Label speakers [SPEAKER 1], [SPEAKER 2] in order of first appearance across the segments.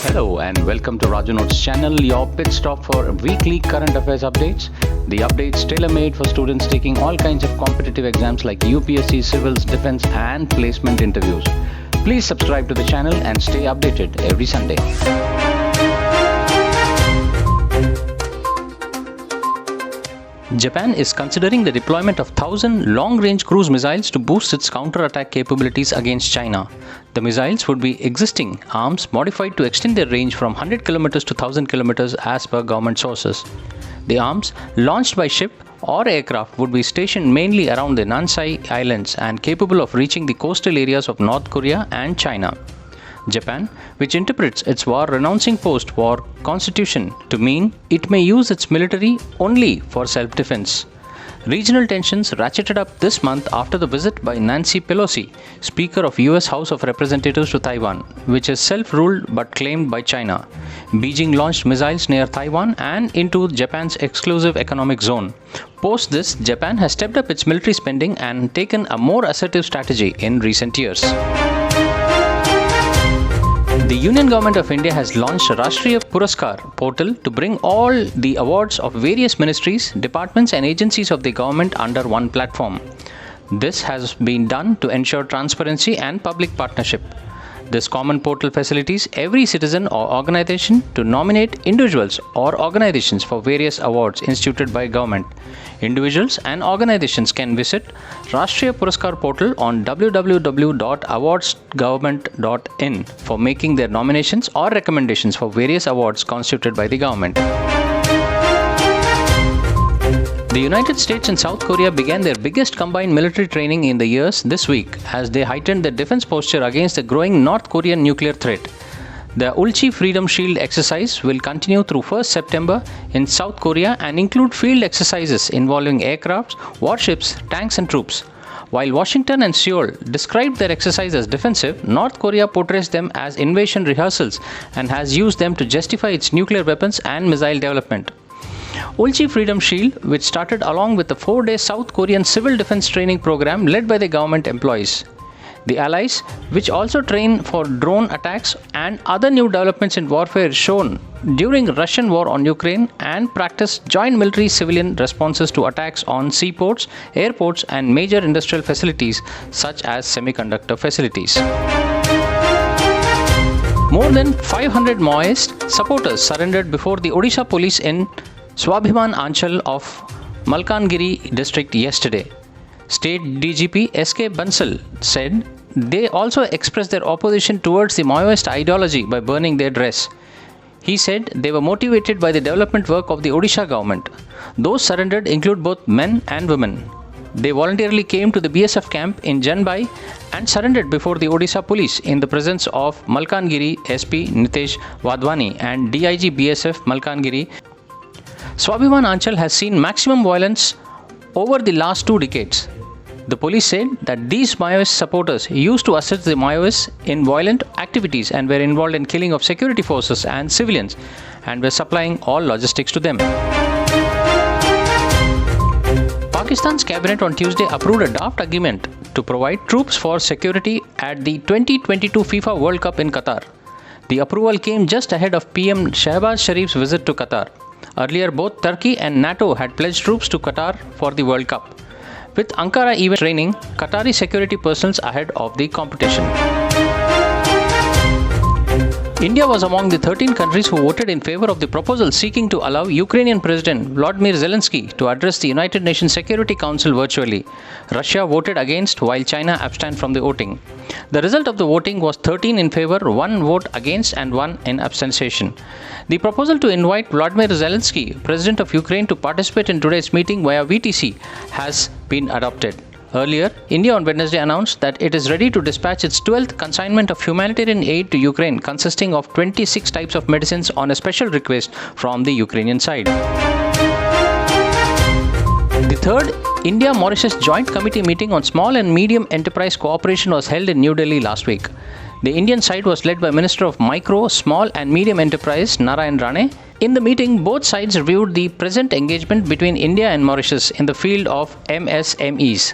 [SPEAKER 1] Hello and welcome to Raju Notes channel, your pit stop for weekly current affairs updates. The updates tailor-made for students taking all kinds of competitive exams like UPSC, civils, defense and placement interviews. Please subscribe to the channel and stay updated every Sunday. Japan is considering the deployment of 1,000 long-range cruise missiles to boost its counter-attack capabilities against China. The missiles would be existing arms modified to extend their range from 100 km to 1,000 km as per government sources. The arms, launched by ship or aircraft, would be stationed mainly around the Nansei Islands and capable of reaching the coastal areas of North Korea and China. Japan, which interprets its war-renouncing post-war constitution to mean it may use its military only for self-defense. Regional tensions ratcheted up this month after the visit by Nancy Pelosi, Speaker of US House of Representatives to Taiwan, which is self-ruled but claimed by China. Beijing launched missiles near Taiwan and into Japan's exclusive economic zone. Post this, Japan has stepped up its military spending and taken a more assertive strategy in recent years. The Union Government of India has launched a Rashtriya Puraskar portal to bring all the awards of various ministries, departments and agencies of the government under one platform. This has been done to ensure transparency and public partnership. This common portal facilitates every citizen or organization to nominate individuals or organizations for various awards instituted by government. Individuals and organizations can visit Rashtriya Puraskar portal on www.awardsgovernment.in for making their nominations or recommendations for various awards constituted by the government. The United States and South Korea began their biggest combined military training in the years this week as they heightened their defense posture against the growing North Korean nuclear threat. The Ulchi Freedom Shield exercise will continue through 1st September in South Korea and include field exercises involving aircrafts, warships, tanks and troops. While Washington and Seoul described their exercise as defensive, North Korea portrays them as invasion rehearsals and has used them to justify its nuclear weapons and missile development. Ulchi Freedom Shield, which started along with the 4-day South Korean civil defense training program led by the government employees. The allies, which also train for drone attacks and other new developments in warfare shown during Russian war on Ukraine and practice joint military-civilian responses to attacks on seaports, airports and major industrial facilities such as semiconductor facilities. More than 500 Myos supporters surrendered before the Odisha police in Swabhiman Anchal of Malkangiri district yesterday. State DGP SK Bansal said they also expressed their opposition towards the Maoist ideology by burning their dress. He said they were motivated by the development work of the Odisha government. Those surrendered include both men and women. They voluntarily came to the BSF camp in Janbai and surrendered before the Odisha police in the presence of Malkangiri SP Nitesh Wadhwani and DIG BSF Malkangiri. Swabhiman Anchal has seen maximum violence over the last 2 decades. The police said that these Myos supporters used to assist the Myos in violent activities and were involved in killing of security forces and civilians and were supplying all logistics to them. Pakistan's cabinet on Tuesday approved a draft agreement to provide troops for security at the 2022 FIFA World Cup in Qatar. The approval came just ahead of PM Shehbaz Sharif's visit to Qatar. Earlier, both Turkey and NATO had pledged troops to Qatar for the World Cup, with Ankara even training Qatari security personnel ahead of the competition. India was among the 13 countries who voted in favor of the proposal seeking to allow Ukrainian President Vladimir Zelinsky to address the United Nations Security Council virtually. Russia voted against while China abstained from the voting. The result of the voting was 13 in favor, 1 vote against and 1 in abstention. The proposal to invite Vladimir Zelinsky, President of Ukraine, to participate in today's meeting via VTC has been adopted. Earlier, India on Wednesday announced that it is ready to dispatch its 12th consignment of humanitarian aid to Ukraine, consisting of 26 types of medicines on a special request from the Ukrainian side. The third India-Mauritius Joint Committee meeting on small and medium enterprise cooperation was held in New Delhi last week. The Indian side was led by Minister of Micro, Small and Medium Enterprise Narayan Rane. In the meeting, both sides reviewed the present engagement between India and Mauritius in the field of MSMEs.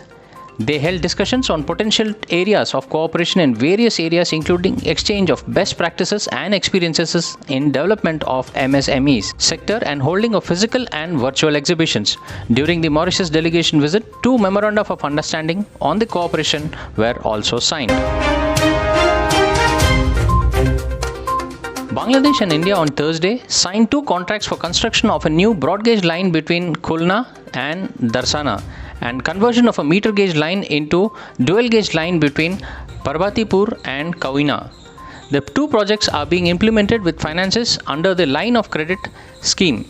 [SPEAKER 1] They held discussions on potential areas of cooperation in various areas, including exchange of best practices and experiences in development of MSMEs sector and holding of physical and virtual exhibitions. During the Mauritius delegation visit, 2 memoranda of understanding on the cooperation were also signed. Bangladesh and India on Thursday signed 2 contracts for construction of a new broad gauge line between Khulna and Darsana and conversion of a meter gauge line into dual gauge line between Parbatipur and Kawina. The 2 projects are being implemented with finances under the Line of Credit scheme.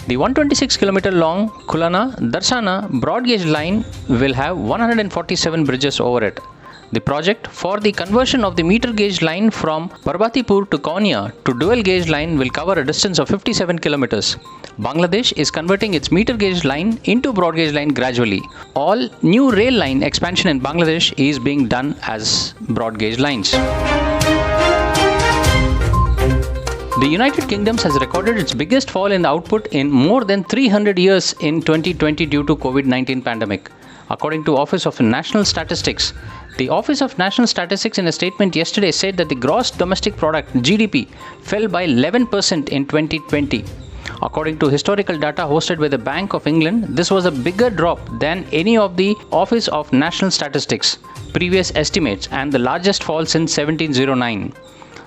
[SPEAKER 1] The 126 km long Khulna Darsana broad gauge line will have 147 bridges over it. The project for the conversion of the meter gauge line from Parbatipur to Konya to dual gauge line will cover a distance of 57 kilometers. Bangladesh is converting its meter gauge line into broad gauge line gradually. All new rail line expansion in Bangladesh is being done as broad gauge lines. The United Kingdom has recorded its biggest fall in the output in more than 300 years in 2020 due to COVID-19 pandemic. According to Office of National Statistics, the Office of National Statistics in a statement yesterday said that the gross domestic product (GDP) fell by 11% in 2020. According to historical data hosted by the Bank of England, this was a bigger drop than any of the Office of National Statistics previous estimates and the largest fall since 1709.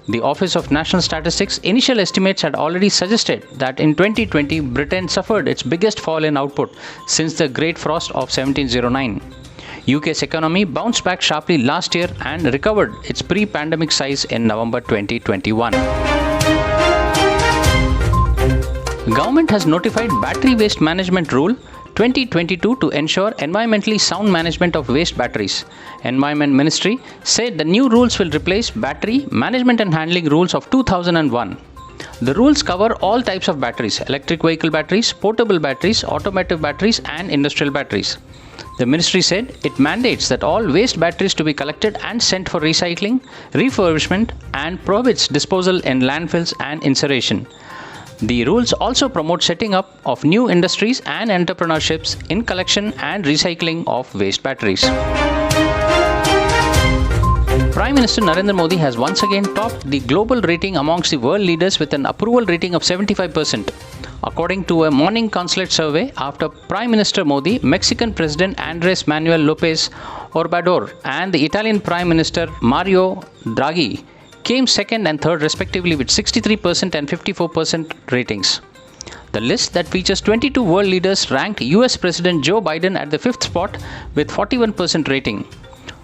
[SPEAKER 1] The Office of National Statistics initial estimates had already suggested that in 2020 Britain suffered its biggest fall in output since the Great Frost of 1709. UK's economy bounced back sharply last year and recovered its pre-pandemic size in November 2021. Government has notified Battery Waste Management Rule 2022 to ensure environmentally sound management of waste batteries. Environment Ministry said the new rules will replace battery management and handling rules of 2001. The rules cover all types of batteries: electric vehicle batteries, portable batteries, automotive batteries, and industrial batteries. The ministry said it mandates that all waste batteries to be collected and sent for recycling, refurbishment, and prohibits disposal in landfills and incineration. The rules also promote setting up of new industries and entrepreneurships in collection and recycling of waste batteries. Prime Minister Narendra Modi has once again topped the global rating amongst the world leaders with an approval rating of 75%. According to a Morning Consulate survey, after Prime Minister Modi, Mexican President Andres Manuel Lopez Obrador and the Italian Prime Minister Mario Draghi came second and third respectively with 63% and 54% ratings. The list that features 22 world leaders ranked US President Joe Biden at the 5th spot with 41% rating.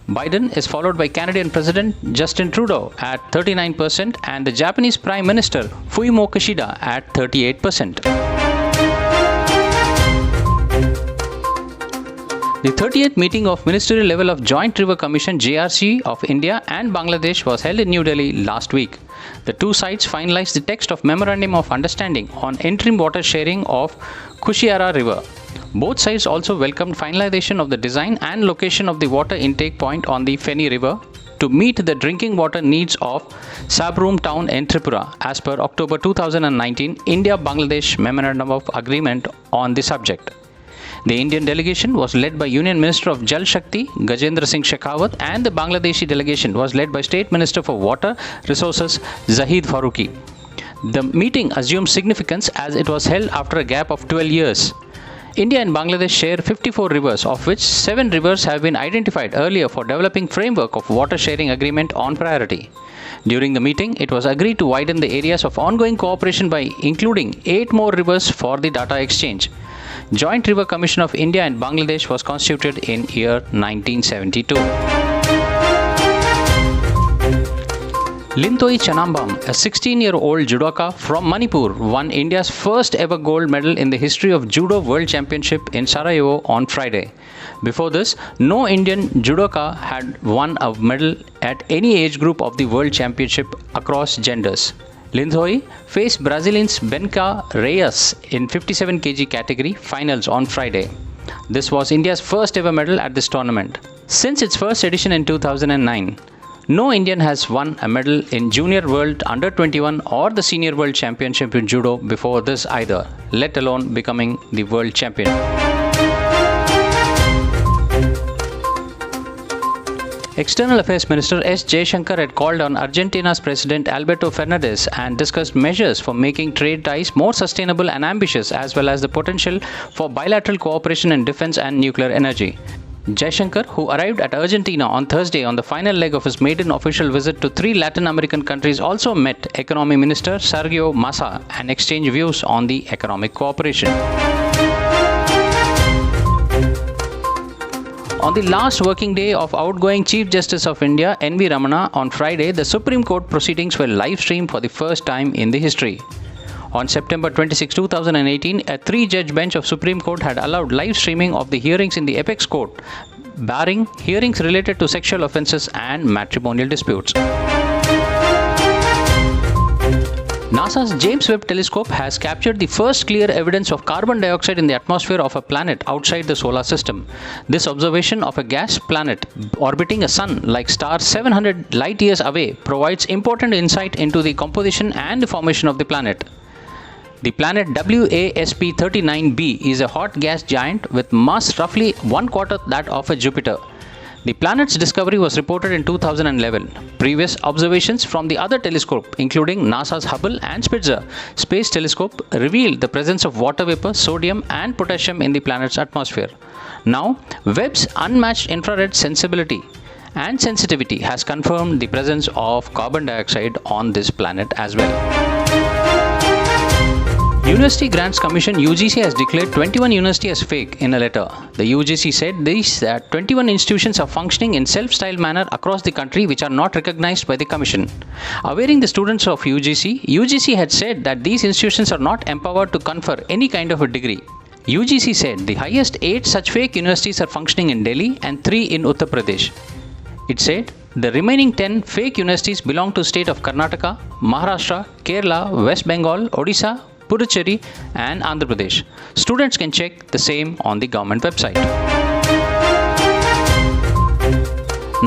[SPEAKER 1] Biden is followed by Canadian President Justin Trudeau at 39% and the Japanese Prime Minister Fumio Kishida at 38%. The 30th meeting of Ministerial Level of Joint River Commission (JRC) of India and Bangladesh was held in New Delhi last week. The two sides finalized the text of Memorandum of Understanding on interim water sharing of Kushiara River. Both sides also welcomed finalization of the design and location of the water intake point on the Feni River to meet the drinking water needs of Sabroom town in Tripura as per October 2019 India-Bangladesh Memorandum of Agreement on the subject. The Indian delegation was led by Union Minister of Jal Shakti Gajendra Singh Shekhawat and the Bangladeshi delegation was led by State Minister for Water Resources Zahid Faruqi. The meeting assumed significance as it was held after a gap of 12 years. India and Bangladesh share 54 rivers, of which 7 rivers have been identified earlier for developing framework of water sharing agreement on priority. During the meeting, it was agreed to widen the areas of ongoing cooperation by including 8 more rivers for the data exchange. Joint River Commission of India and Bangladesh was constituted in year 1972. Lintoi Chanambam, a 16-year-old judoka from Manipur, won India's first ever gold medal in the history of Judo World Championship in Sarajevo on Friday. Before this, no Indian judoka had won a medal at any age group of the World Championship across genders. Lintoi faced Brazilian's Benca Reyes in 57 kg category finals on Friday. This was India's first ever medal at this tournament. Since its first edition in 2009, no Indian has won a medal in Junior World Under 21 or the Senior World Championship in Judo before this either, let alone becoming the world champion. External Affairs Minister S. Jaishankar had called on Argentina's President Alberto Fernandez and discussed measures for making trade ties more sustainable and ambitious, as well as the potential for bilateral cooperation in defense and nuclear energy. Jaishankar, who arrived at Argentina on Thursday on the final leg of his maiden official visit to 3 Latin American countries, also met Economy Minister Sergio Massa and exchanged views on the economic cooperation. On the last working day of outgoing Chief Justice of India, N.V. Ramana, on Friday, the Supreme Court proceedings were live-streamed for the first time in the history. On September 26, 2018, a 3-judge bench of Supreme Court had allowed live streaming of the hearings in the Apex Court, barring hearings related to sexual offences and matrimonial disputes. NASA's James Webb Telescope has captured the first clear evidence of carbon dioxide in the atmosphere of a planet outside the solar system. This observation of a gas planet orbiting a sun like star 700 light-years away provides important insight into the composition and formation of the planet. The planet WASP-39b is a hot gas giant with mass roughly 1/4 that of a Jupiter. The planet's discovery was reported in 2011. Previous observations from the other telescope, including NASA's Hubble and Spitzer Space Telescope, revealed the presence of water vapor, sodium and potassium in the planet's atmosphere. Now, Webb's unmatched infrared sensibility and sensitivity has confirmed the presence of carbon dioxide on this planet as well. University Grants Commission UGC has declared 21 universities as fake in a letter. The UGC said that 21 institutions are functioning in self-styled manner across the country which are not recognized by the Commission. Awaiting the students of UGC had said that these institutions are not empowered to confer any kind of a degree. UGC said the highest 8 such fake universities are functioning in Delhi and 3 in Uttar Pradesh. It said the remaining 10 fake universities belong to state of Karnataka, Maharashtra, Kerala, West Bengal, Odisha, Puducherry and Andhra Pradesh. Students can check the same on the government website.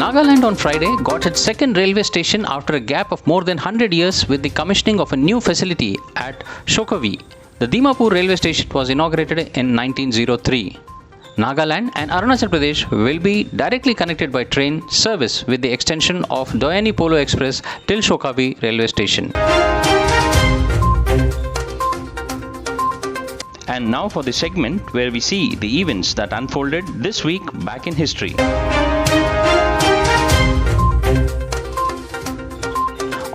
[SPEAKER 1] Nagaland on Friday got its second railway station after a gap of more than 100 years with the commissioning of a new facility at Shokavi. The Dimapur railway station was inaugurated in 1903. Nagaland and Arunachal Pradesh will be directly connected by train service with the extension of Doyani Polo Express till Shokavi railway station. And now for the segment where we see the events that unfolded this week back in history.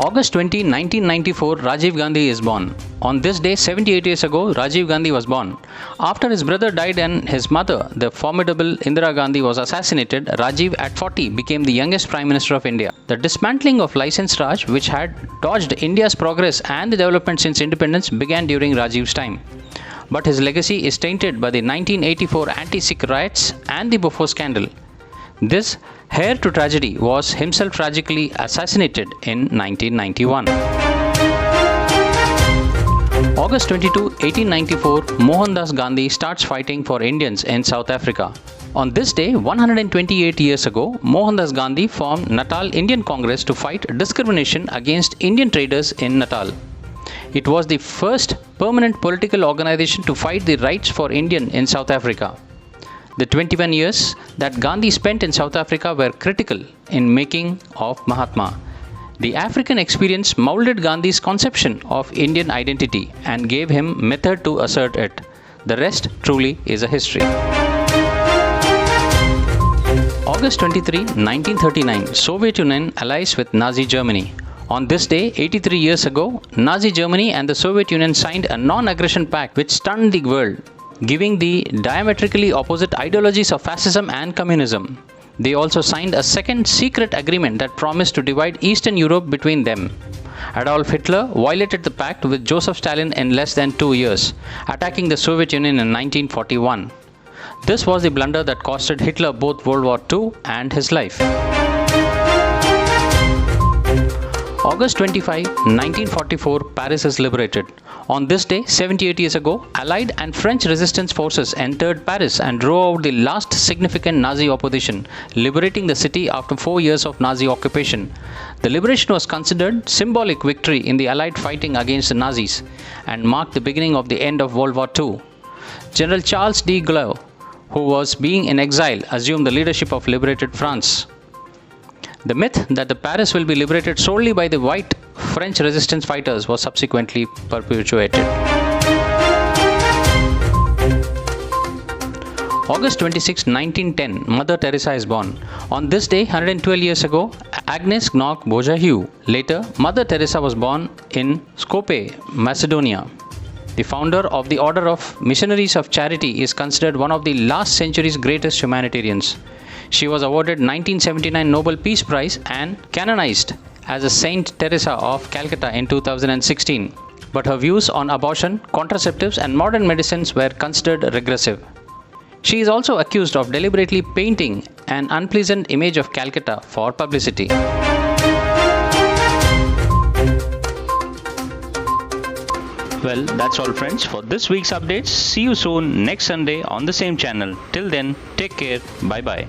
[SPEAKER 1] August 20, 1994, Rajiv Gandhi is born. On this day, 78 years ago, Rajiv Gandhi was born. After his brother died and his mother, the formidable Indira Gandhi, was assassinated, Rajiv at 40 became the youngest Prime Minister of India. The dismantling of Licensed Raj, which had dodged India's progress and the development since independence, began during Rajiv's time. But his legacy is tainted by the 1984 anti-Sikh riots and the Bofors scandal. This heir to tragedy was himself tragically assassinated in 1991. August 22, 1894, Mohandas Gandhi starts fighting for Indians in South Africa. On this day, 128 years ago, Mohandas Gandhi formed Natal Indian Congress to fight discrimination against Indian traders in Natal. It was the first permanent political organization to fight the rights for Indian in South Africa. The 21 years that Gandhi spent in South Africa were critical in making of Mahatma. The African experience molded Gandhi's conception of Indian identity and gave him method to assert it. The rest truly is a history. August 23, 1939, Soviet Union allies with Nazi Germany. On this day, 83 years ago, Nazi Germany and the Soviet Union signed a non-aggression pact which stunned the world, giving the diametrically opposite ideologies of fascism and communism. They also signed a second secret agreement that promised to divide Eastern Europe between them. Adolf Hitler violated the pact with Joseph Stalin in less than 2 years, attacking the Soviet Union in 1941. This was the blunder that costed Hitler both World War II and his life. August 25, 1944, Paris is liberated. On this day, 78 years ago, Allied and French resistance forces entered Paris and drove out the last significant Nazi opposition, liberating the city after 4 years of Nazi occupation. The liberation was considered symbolic victory in the Allied fighting against the Nazis and marked the beginning of the end of World War II. General Charles de Gaulle, who was being in exile, assumed the leadership of liberated France. The myth that the Paris will be liberated solely by the white French resistance fighters was subsequently perpetuated. August 26, 1910, Mother Teresa is born. On this day, 112 years ago, Agnes Knock Bojahiu. Later, Mother Teresa was born in Skopje, Macedonia. The founder of the Order of Missionaries of Charity is considered one of the last century's greatest humanitarians. She was awarded 1979 Nobel Peace Prize and canonized as a Saint Teresa of Calcutta in 2016. But her views on abortion, contraceptives and modern medicines were considered regressive. She is also accused of deliberately painting an unpleasant image of Calcutta for publicity. Well, that's all friends for this week's updates. See you soon next Sunday on the same channel. Till then, take care. Bye bye.